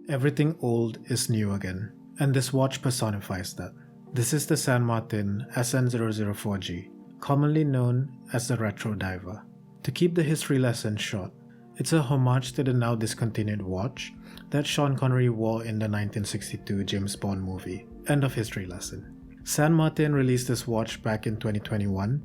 Everything old is new again, and this watch personifies that. This is the San Martin SN004-G, commonly known as the Retro Diver. To keep the history lesson short, it's a homage to the now discontinued watch that Sean Connery wore in the 1962 James Bond movie. End of history lesson. San Martin released this watch back in 2021,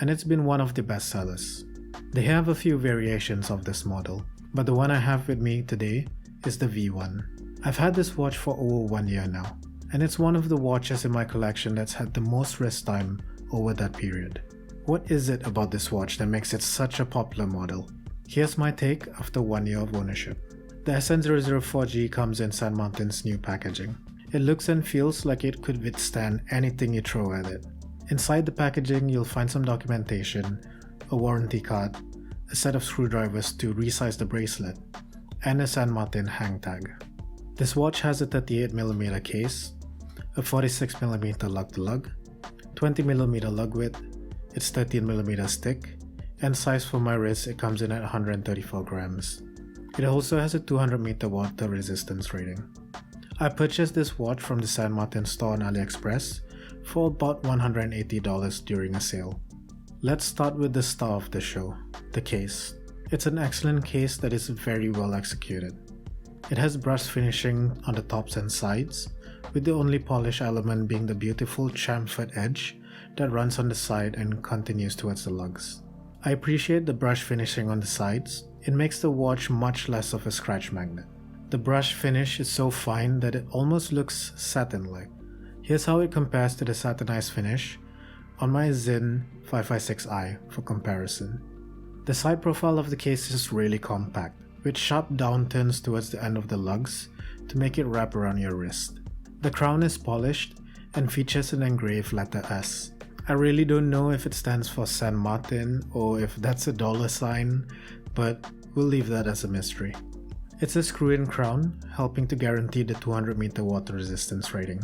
and it's been one of the best sellers. They have a few variations of this model, but the one I have with me today is the V1. I've had this watch for over 1 year now, and it's one of the watches in my collection that's had the most wrist time over that period. What is it about this watch that makes it such a popular model? Here's my take after 1 year of ownership. The SN004-G comes in San Martin's new packaging. It looks and feels like it could withstand anything you throw at it. Inside the packaging, you'll find some documentation, a warranty card, a set of screwdrivers to resize the bracelet, and a San Martin hang tag. This watch has a 38mm case, a 46mm lug-to-lug, 20mm lug width, it's 13mm stick, and size for my wrist it comes in at 134 grams. It also has a 200-meter water resistance rating. I purchased this watch from the San Martin store on AliExpress for about $180 during a sale. Let's start with the star of the show, the case. It's an excellent case that is very well executed. It has brush finishing on the tops and sides, with the only polish element being the beautiful chamfered edge that runs on the side and continues towards the lugs. I appreciate the brush finishing on the sides. It makes the watch much less of a scratch magnet. The brush finish is so fine that it almost looks satin-like. Here's how it compares to the satinized finish on my Zin 556i for comparison. The side profile of the case is really compact, with sharp downturns towards the end of the lugs to make it wrap around your wrist. The crown is polished and features an engraved letter S. I really don't know if it stands for San Martin or if that's a dollar sign, but we'll leave that as a mystery. It's a screw-in crown, helping to guarantee the 200-meter water resistance rating.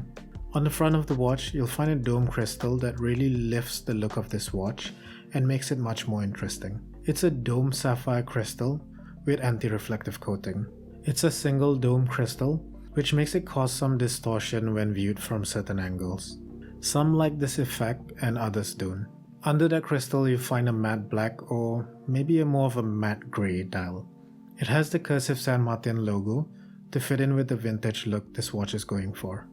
On the front of the watch, you'll find a dome crystal that really lifts the look of this watch and makes it much more interesting. It's a dome sapphire crystal with anti-reflective coating. It's a single dome crystal, which makes it cause some distortion when viewed from certain angles. Some like this effect and others don't. Under that crystal you find a matte black or maybe more of a matte grey dial. It has the cursive San Martin logo to fit in with the vintage look this watch is going for.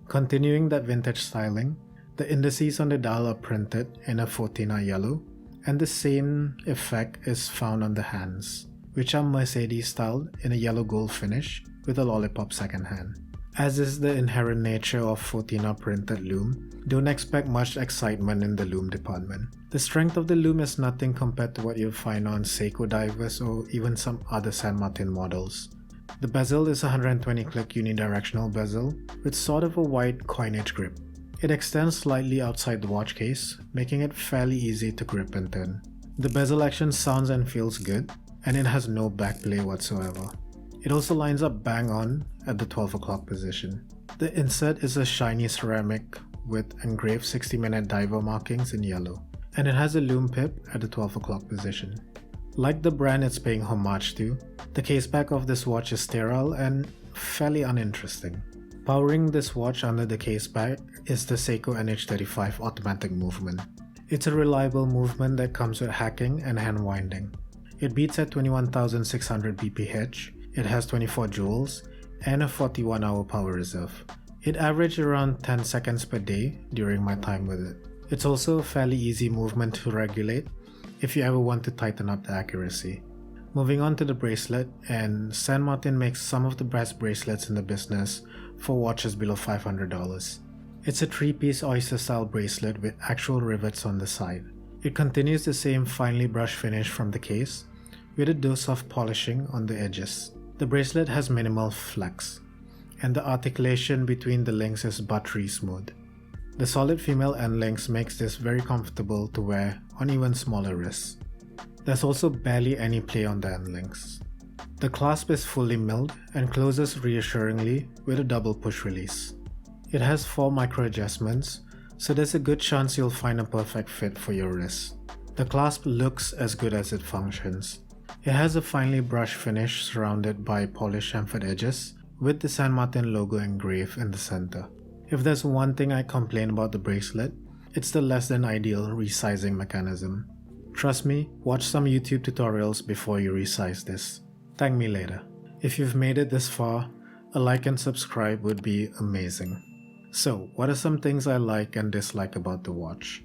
Continuing that vintage styling, the indices on the dial are printed in a 14R yellow, and the same effect is found on the hands, which are Mercedes styled in a yellow gold finish with a lollipop second hand. As is the inherent nature of 14R printed Lume, don't expect much excitement in the Lume department. The strength of the Lume is nothing compared to what you'll find on Seiko divers or even some other San Martin models. The bezel is a 120-click unidirectional bezel with sort of a wide coinage grip. It extends slightly outside the watch case, making it fairly easy to grip and turn. The bezel action sounds and feels good, and it has no backplay whatsoever. It also lines up bang on at the 12 o'clock position. The insert is a shiny ceramic with engraved 60-minute diver markings in yellow, and it has a Lume pip at the 12 o'clock position. Like the brand it's paying homage to, the caseback of this watch is sterile and fairly uninteresting. Powering this watch under the caseback is the Seiko NH35 automatic movement. It's a reliable movement that comes with hacking and hand winding. It beats at 21,600 bph, it has 24 joules, and a 41-hour power reserve. It averaged around 10 seconds per day during my time with it. It's also a fairly easy movement to regulate if you ever want to tighten up the accuracy. Moving on to the bracelet, and San Martin makes some of the best bracelets in the business for watches below $500. It's a 3-piece oyster-style bracelet with actual rivets on the side. It continues the same finely brushed finish from the case, with a dose of polishing on the edges. The bracelet has minimal flex, and the articulation between the links is buttery smooth. The solid female end links makes this very comfortable to wear on even smaller wrists. There's also barely any play on the end links. The clasp is fully milled and closes reassuringly with a double push release. It has 4 micro adjustments, so there's a good chance you'll find a perfect fit for your wrist. The clasp looks as good as it functions. It has a finely brushed finish surrounded by polished chamfered edges, with the San Martin logo engraved in the center. If there's one thing I complain about the bracelet, it's the less than ideal resizing mechanism. Trust me, watch some YouTube tutorials before you resize this. Thank me later. If you've made it this far, a like and subscribe would be amazing. So, what are some things I like and dislike about the watch?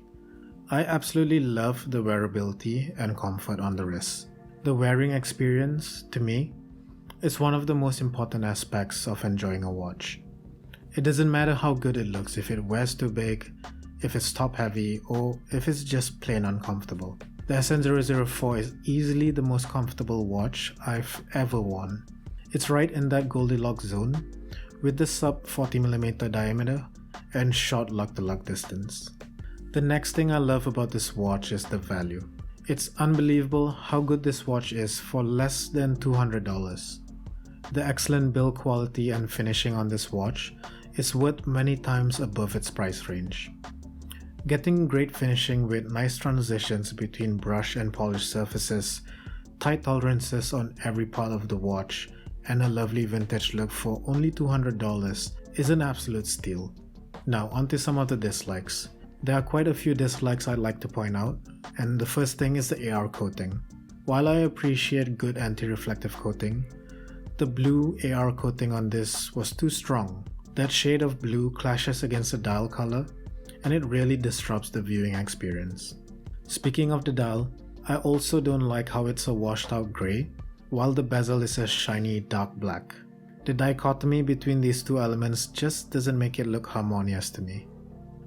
I absolutely love the wearability and comfort on the wrist. The wearing experience, to me, is one of the most important aspects of enjoying a watch. It doesn't matter how good it looks if it wears too big, if it's top heavy, or if it's just plain uncomfortable. The SN004 is easily the most comfortable watch I've ever worn. It's right in that Goldilocks zone, with the sub 40mm diameter and short lug-to-lug distance. The next thing I love about this watch is the value. It's unbelievable how good this watch is for less than $200. The excellent build quality and finishing on this watch is worth many times above its price range. Getting great finishing with nice transitions between brush and polished surfaces, tight tolerances on every part of the watch, and a lovely vintage look for only $200 is an absolute steal. Now onto some of the dislikes. There are quite a few dislikes I'd like to point out, and the first thing is the AR coating. While I appreciate good anti-reflective coating, the blue AR coating on this was too strong. That shade of blue clashes against the dial color, and it really disrupts the viewing experience. Speaking of the dial, I also don't like how it's a washed out grey, while the bezel is a shiny dark black. The dichotomy between these two elements just doesn't make it look harmonious to me.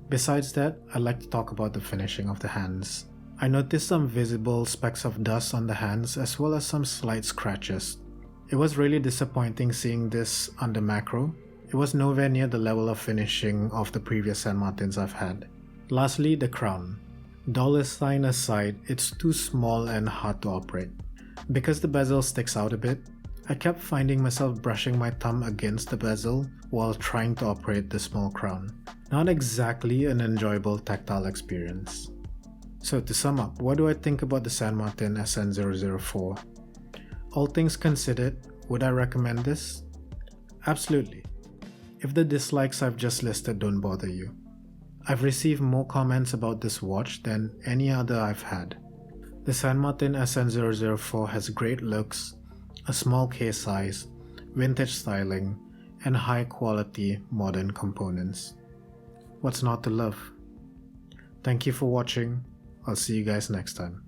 Besides that, I'd like to talk about the finishing of the hands. I noticed some visible specks of dust on the hands as well as some slight scratches. It was really disappointing seeing this under macro. It was nowhere near the level of finishing of the previous San Martins I've had. Lastly, the crown. Dollar sign aside, it's too small and hard to operate. Because the bezel sticks out a bit, I kept finding myself brushing my thumb against the bezel while trying to operate the small crown. Not exactly an enjoyable tactile experience. So to sum up, what do I think about the San Martin SN004? All things considered, would I recommend this? Absolutely. If the dislikes I've just listed don't bother you. I've received more comments about this watch than any other I've had. The San Martin SN004 has great looks, a small case size, vintage styling, and high quality modern components. What's not to love? Thank you for watching. I'll see you guys next time.